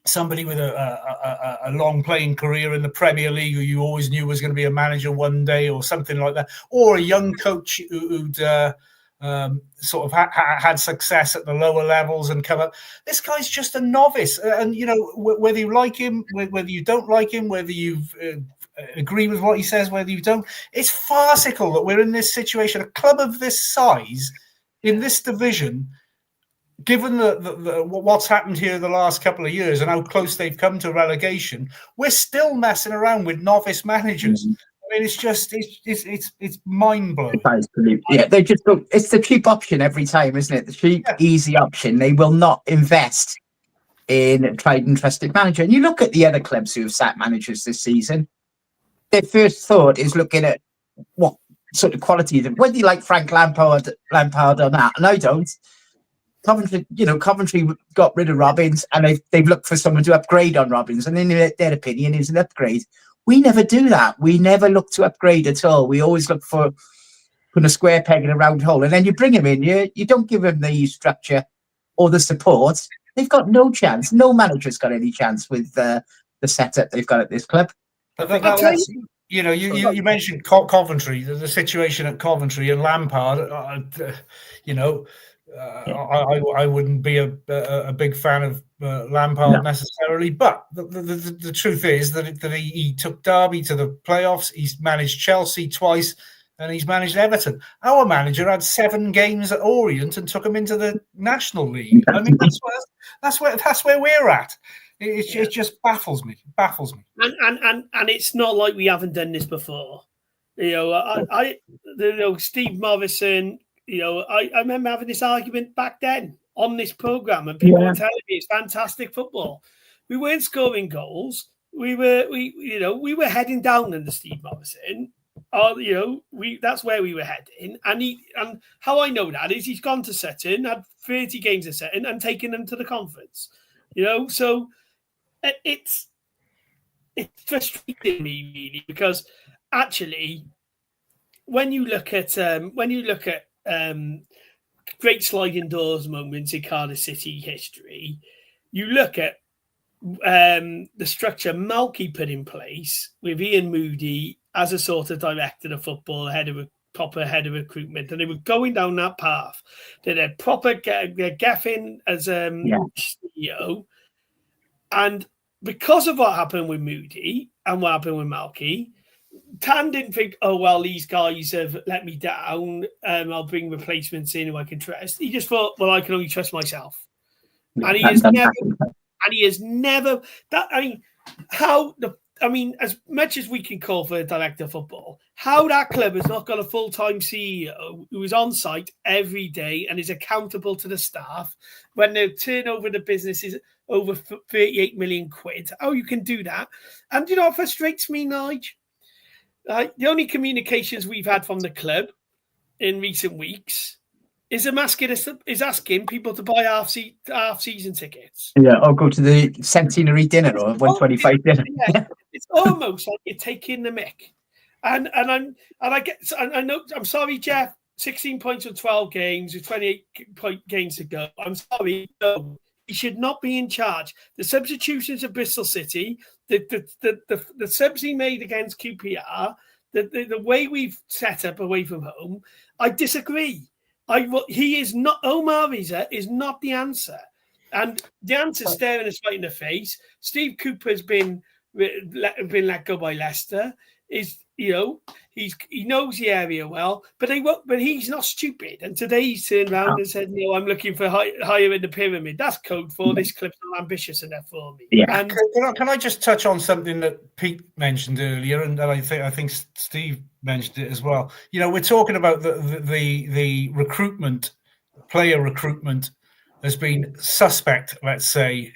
somebody with a long playing career in the Premier League who you always knew was going to be a manager one day, or something like that, or a young coach who'd sort of had success at the lower levels and come up. This guy's just a novice, and whether you like him, whether you don't like him, whether you've agree with what he says, whether you don't. It's farcical that we're in this situation. A club of this size, in this division, given the what's happened here the last couple of years and how close they've come to relegation, we're still messing around with novice managers. I mean, it's mind blowing. Yeah, they just it's the cheap option every time, isn't it? The cheap, easy option. They will not invest in a tried and trusted manager. And you look at the other clubs who have sacked managers this season, their first thought is looking at what sort of quality, whether you like Frank Lampard or not, and I don't. Coventry got rid of Robbins, and they've looked for someone to upgrade on Robbins, and in their opinion is an upgrade. We never do that. We never look to upgrade at all. We always look for putting a square peg in a round hole, and then you bring him in. You don't give him the structure or the support. They've got no chance. No manager's got any chance with the setup they've got at this club. You mentioned Coventry, the situation at Coventry and Lampard. I wouldn't be a big fan of Lampard necessarily, but the truth is that he took Derby to the playoffs. He's managed Chelsea twice, and he's managed Everton. Our manager had 7 games at Orient and took him into the National League. I mean, that's where we're at. It just baffles me. And it's not like we haven't done this before. Steve Morrison. I remember having this argument back then on this program, and people were telling me it's fantastic football. We weren't scoring goals. We were heading down under Steve Morrison. That's where we were heading. And how I know that is he's gone to Sutton, had 30 games at Sutton, and taken them to the conference. So it's frustrating me really, because actually when you look at great sliding doors moments in Cardiff City history, you look at the structure Malky put in place with Ian Moody as a sort of director of football, proper head of recruitment, and they were going down that path. They had proper Gaffin as CEO, and because of what happened with Moody and what happened with Malky, Tan didn't think, oh, well, these guys have let me down. I'll bring replacements in who I can trust. He just thought, well, I can only trust myself. And he has never, as much as we can call for a director of football, how that club has not got a full-time CEO who is on site every day and is accountable to the staff when the turnover of the business is over 38 million quid. How you can do that. And, what frustrates me, Nigel? The only communications we've had from the club in recent weeks is asking people to buy half season tickets. Yeah, or go to the centenary dinner or 125 dinner. Yeah, it's almost like you're taking the mick. And I know. I'm sorry, Jeff. 16 points on 12 games with 28 games to go. I'm sorry. No, he should not be in charge. The substitutions of Bristol City, the subs he made against QPR, the way we've set up away from home, I disagree. He is not. Omar Riza is not the answer, and the answer staring us right in the face. Steve Cooper's been let go by Leicester. He knows the area well, but he's not stupid. And today he's turned around and said, "No, I'm looking for higher in the pyramid." That's code for this club's not ambitious enough for me. Yeah. And can I just touch on something that Pete mentioned earlier, and I think Steve mentioned it as well. We're talking about the recruitment, player recruitment has been suspect, let's say,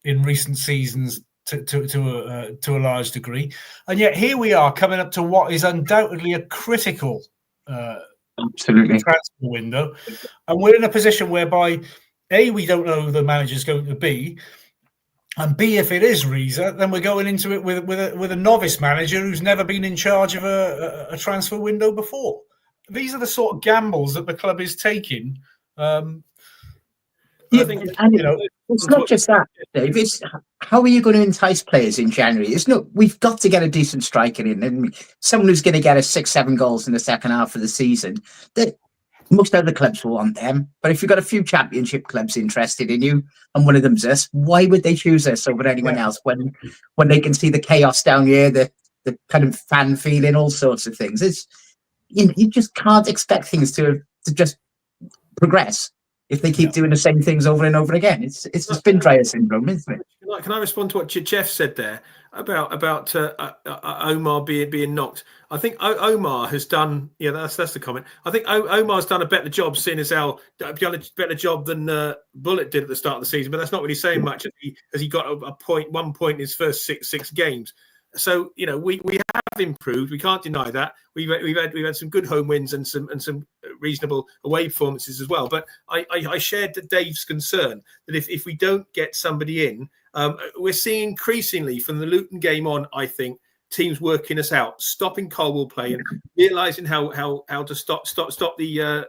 in recent seasons. To a large degree, and yet here we are coming up to what is undoubtedly a critical absolutely transfer window, and we're in a position whereby A, we don't know who the manager's going to be, and B, if it is Riza, then we're going into it with a novice manager who's never been in charge of a transfer window before. These are the sort of gambles that the club is taking. It's not just that, Dave. It's how are you going to entice players in January? We've got to get a decent striker in, and someone who's going to get us 6-7 goals in the second half of the season. Most other clubs will want them, but if you've got a few championship clubs interested in you, and one of them's us, why would they choose us over anyone else when they can see the chaos down here, the kind of fan feeling, all sorts of things? It's you just can't expect things to just progress if they keep doing the same things over and over again. It's the spin dryer syndrome, isn't it? Can I respond to what Jeff said there? about Omar being knocked. I think Omar has done. Yeah, that's the comment. I think Omar's done a better job, seeing as how done a better job than Bullet did at the start of the season. But that's not really saying much, as he got one point in his first six games. So we have improved. We can't deny that. We've had some good home wins and some reasonable away performances as well. But I shared Dave's concern that if we don't get somebody in, we're seeing increasingly from the Luton game on, I think, teams working us out, stopping Colwell play and realising how to stop the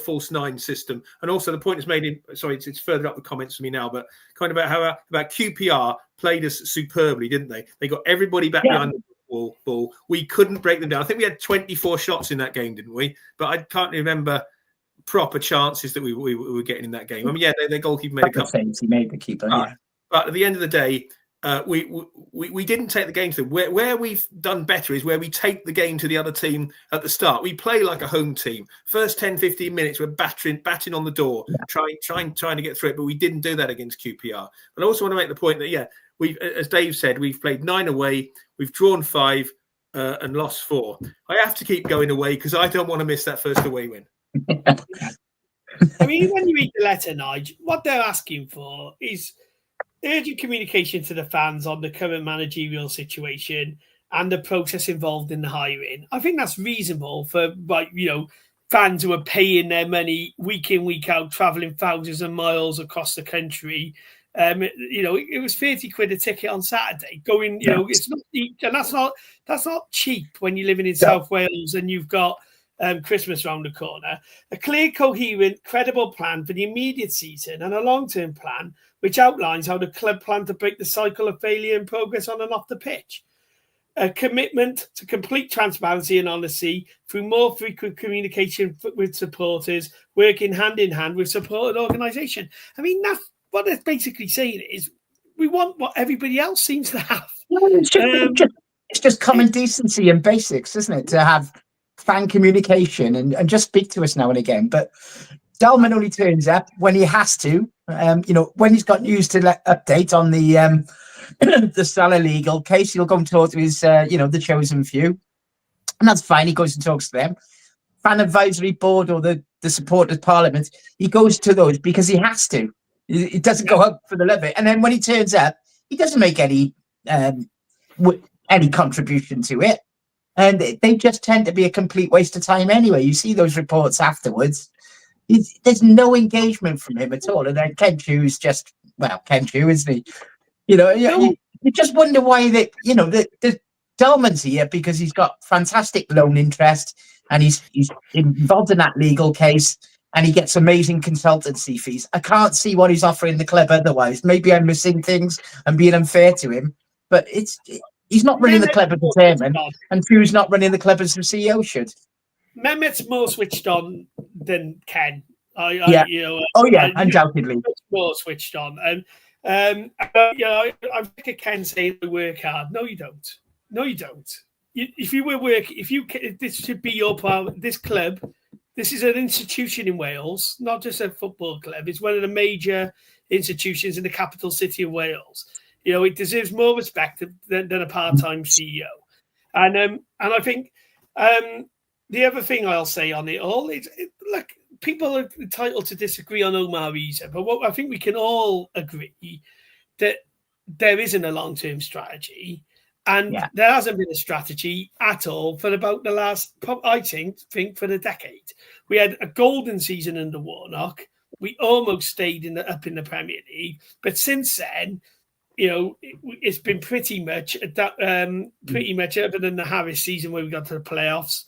false nine system. And also the point is made in, sorry, it's further up the comments for me now, but kind of about QPR played us superbly, didn't they? They got everybody back behind the ball. We couldn't break them down. I think we had 24 shots in that game, didn't we? But I can't remember proper chances that we were getting in that game. I mean, yeah, their goalkeeper made a couple. He made the keeper, But at the end of the day, we didn't take the game to them. Where we've done better is where we take the game to the other team at the start. We play like a home team. First 10, 15 minutes, we're batting on the door, trying to get through it, but we didn't do that against QPR. And I also want to make the point that, we've, as Dave said, we've played 9 away, we've drawn 5 and lost 4. I have to keep going away because I don't want to miss that first away win. I mean, when you read the letter, Nigel, what they're asking for is urgent communication to the fans on the current managerial situation and the process involved in the hiring. I think that's reasonable for, fans who are paying their money week in, week out, travelling thousands of miles across the country. It was 30 quid a ticket on Saturday. Going, it's not, and that's not cheap when you're living in South Wales and you've got Christmas round the corner. A clear, coherent, credible plan for the immediate season and a long-term plan which outlines how the club plan to break the cycle of failure and progress on and off the pitch. A commitment to complete transparency and honesty through more frequent communication with supporters, working hand in hand with supported organisation. I mean, that's what they're basically saying is we want what everybody else seems to have. It's just common decency and basics, isn't it? To have fan communication and just speak to us now and again. But Delman only turns up when he has to. When he's got news to update on the Salah legal case, he'll go and talk to his, the chosen few. And that's fine. He goes and talks to them. Fan advisory board or the supporters parliament, he goes to those because he has to. He doesn't go up for the love of it. And then when he turns up, he doesn't make any contribution to it. And they just tend to be a complete waste of time anyway. You see those reports afterwards. There's no engagement from him at all. And then Ken Chew's just, Ken Chew, isn't he? You just wonder why the Delman's here because he's got fantastic loan interest and he's involved in that legal case and he gets amazing consultancy fees. I can't see what he's offering the club otherwise. Maybe I'm missing things and being unfair to him, but he's not running the club as the chairman and Chew's not running the club as the CEO should. Mehmet's more switched on than Ken. Undoubtedly. More switched on. And I think of Ken saying I work hard. No, you don't. This should be your part. This club, this is an institution in Wales, not just a football club. It's one of the major institutions in the capital city of Wales. It deserves more respect than a part-time CEO. And I think the other thing I'll say on it all is, look, people are entitled to disagree on Omar Reza, but I think we can all agree that there isn't a long-term strategy, and there hasn't been a strategy at all for about the last, I think for the decade. We had a golden season under Warnock. We almost stayed up in the Premier League, but since then, it's been pretty much other than the Harris season where we got to the playoffs,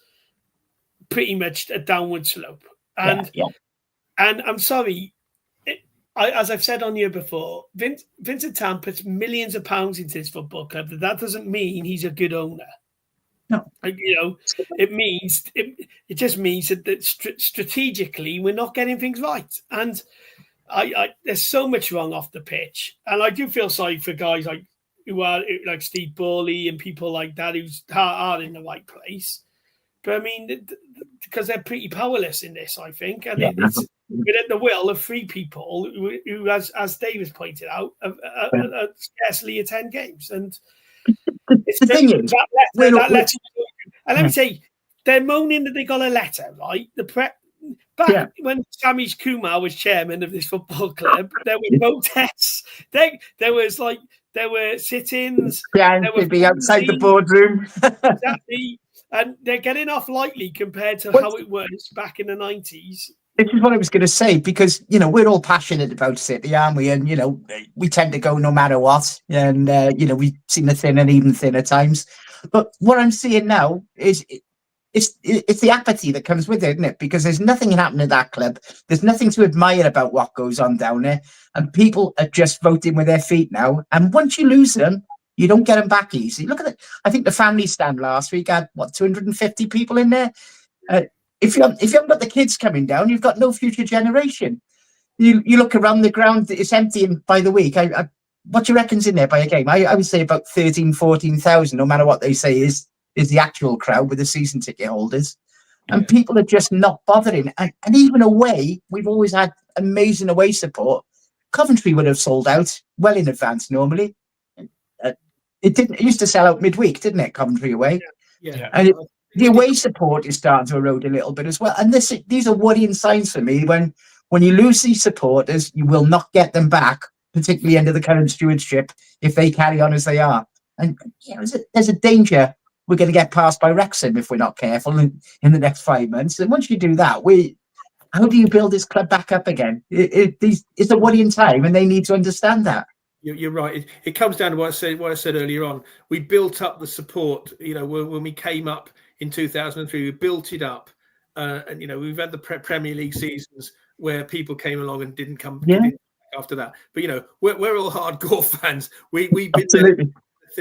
pretty much a downward slope. And I'm sorry, as I've said on here before, Vincent Tan puts millions of pounds into his football club. That doesn't mean he's a good owner. No, it just means that strategically we're not getting things right. And there's so much wrong off the pitch, and I do feel sorry for guys who are like Steve Borley and people like that who are in the right place. But I mean, because they're pretty powerless in this, I think, and we're at the will of 3 people who as Davis pointed out, scarcely attend games. And the thing is, that letter, and let me say, they're moaning that they got a letter, right? Back when Sammy Kumar was chairman of this football club, there were protests. There were sit-ins. Yeah, they'd be outside the boardroom. Exactly. And they're getting off lightly compared to how it was back in the 90s. This is what I was going to say, because, we're all passionate about City, aren't we? And, we tend to go no matter what. And, we've seen the thin and even thinner times. But what I'm seeing now is it's the apathy that comes with it, isn't it? Because there's nothing happening at that club. There's nothing to admire about what goes on down there. And people are just voting with their feet now. And once you lose them, you don't get them back easy. Look at it. I think the family stand last week had, 250 people in there? If you haven't got the kids coming down, you've got no future generation. You look around the ground, it's empty by the week. What do you reckon's in there by a game? I would say about 13,000, 14,000, no matter what they say is the actual crowd with the season ticket holders. And people are just not bothering. And even away, we've always had amazing away support. Coventry would have sold out well in advance normally. It used to sell out midweek, didn't it, Coventry away? Yeah. And the away support is starting to erode a little bit as well. And these are worrying signs for me. When you lose these supporters, you will not get them back, particularly under the current stewardship, if they carry on as they are. And there's a danger we're going to get passed by Wrexham if we're not careful in the next 5 months. And once you do that, how do you build this club back up again? It's a worrying time, and they need to understand that. You're right. It comes down to what I said earlier on. We built up the support. When we came up in 2003, we built it up, and we've had the Premier League seasons where people came along and didn't come after that. But we're all hardcore fans. We've been there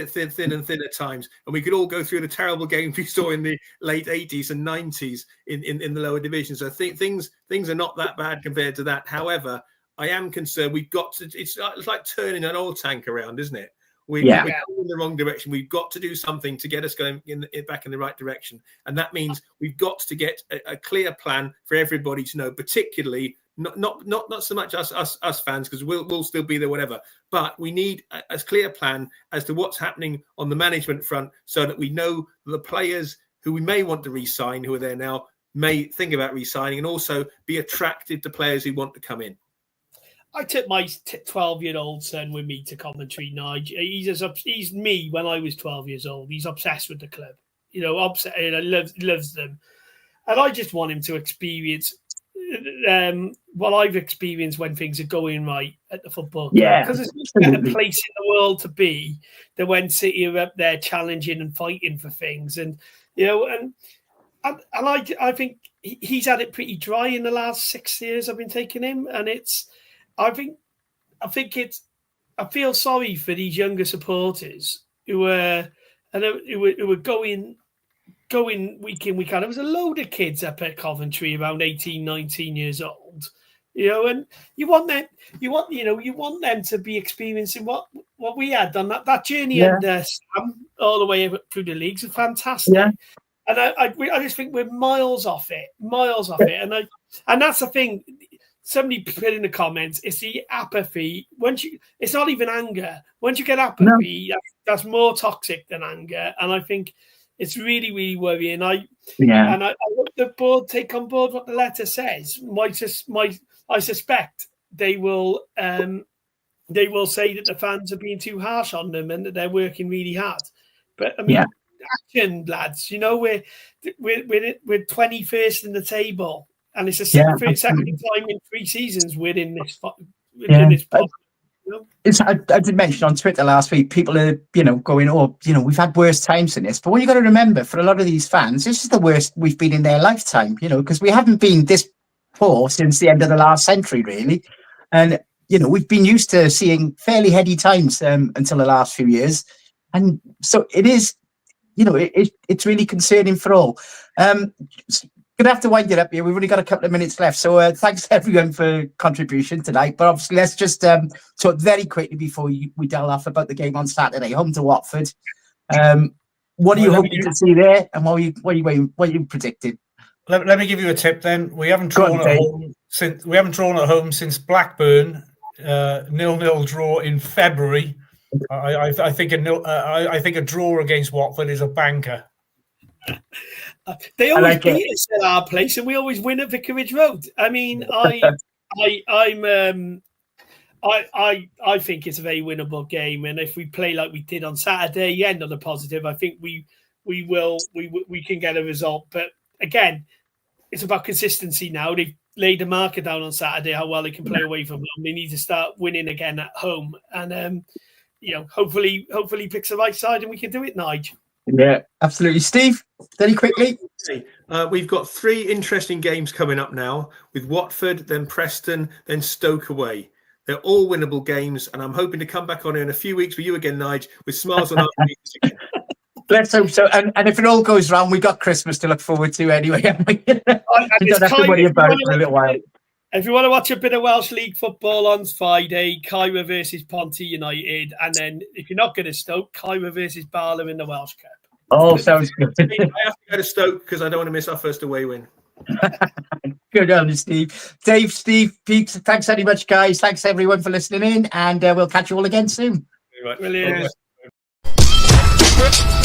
thin and thinner times, and we could all go through the terrible games we saw in the late 80s and 90s in the lower divisions. So things are not that bad compared to that. However, I am concerned. We've got to. It's like turning an oil tank around, isn't it? We're going in the wrong direction. We've got to do something to get us going back in the right direction, and that means we've got to get a clear plan for everybody to know. Particularly, not so much us fans, because we'll still be there, whatever. But we need a clear plan as to what's happening on the management front, so that we know the players who we may want to re-sign, who are there now, may think about re-signing, and also be attracted to players who want to come in. I took my 12-year-old son with me to Coventry. He's me when I was 12 years old. He's obsessed with the club, loves them. And I just want him to experience what I've experienced when things are going right at the football club. Yeah, because it's a better place in the world to be than when City are up there challenging and fighting for things. And, I think he's had it pretty dry in the last 6 years I've been taking him. And I feel sorry for these younger supporters who were going week in, week out. There was a load of kids up at Coventry around 18, 19 years old, and you want them to be experiencing what we had done. That journey under Sam all the way through the leagues is fantastic. Yeah. And I just think we're miles off it. And that's the thing. Somebody put in the comments, it's the apathy. It's not even anger. Once you get apathy, that's more toxic than anger. And I think it's really, really worrying. I hope the board take on board what the letter says. I suspect they will say that the fans are being too harsh on them and that they're working really hard. But I mean, action, lads. We're 21st in the table. And it's the second time in 3 seasons we're in this. I did mention on Twitter last week, people are, going, we've had worse times than this. But what you got to remember, for a lot of these fans, this is the worst we've been in their lifetime, because we haven't been this poor since the end of the last century, really. And, we've been used to seeing fairly heady times until the last few years. And so it is, it's really concerning for all. Gonna have to wind it up here. We've only got a couple of minutes left, so thanks everyone for contribution tonight. But obviously, let's just talk very quickly before we delve off about the game on Saturday, home to Watford. What are you hoping to see there, and what are you predicting? Let me give you a tip then. We haven't drawn at home since we haven't drawn at home since Blackburn 0-0 draw in February. I think a draw against Watford is a banker. They always beat us at our place, and we always win at Vicarage Road. I mean, I think it's a very winnable game, and if we play like we did on Saturday, end on a positive, I think we can get a result. But again, it's about consistency now. They've laid a marker down on Saturday how well they can play away from home. They need to start winning again at home, and hopefully picks the right side, and we can do it, Nige. Yeah, absolutely. Steve, very quickly. We've got 3 interesting games coming up now with Watford, then Preston, then Stoke away. They're all winnable games, and I'm hoping to come back on in a few weeks with you again, Nige, with smiles on our faces again. Let's hope so. And if it all goes wrong, we've got Christmas to look forward to anyway. We don't have to worry about it for a little while. If you want to watch a bit of Welsh League football on Friday, Cairo versus Ponty United, and then if you're not going to Stoke, Cairo versus Barlow in the Welsh Cup. Oh, sounds good. I have to go to Stoke because I don't want to miss our first away win. Good on you, Steve. Dave, Steve, Pete, thanks very much, guys. Thanks, everyone, for listening in, and we'll catch you all again soon. Right. Brilliant. Bye.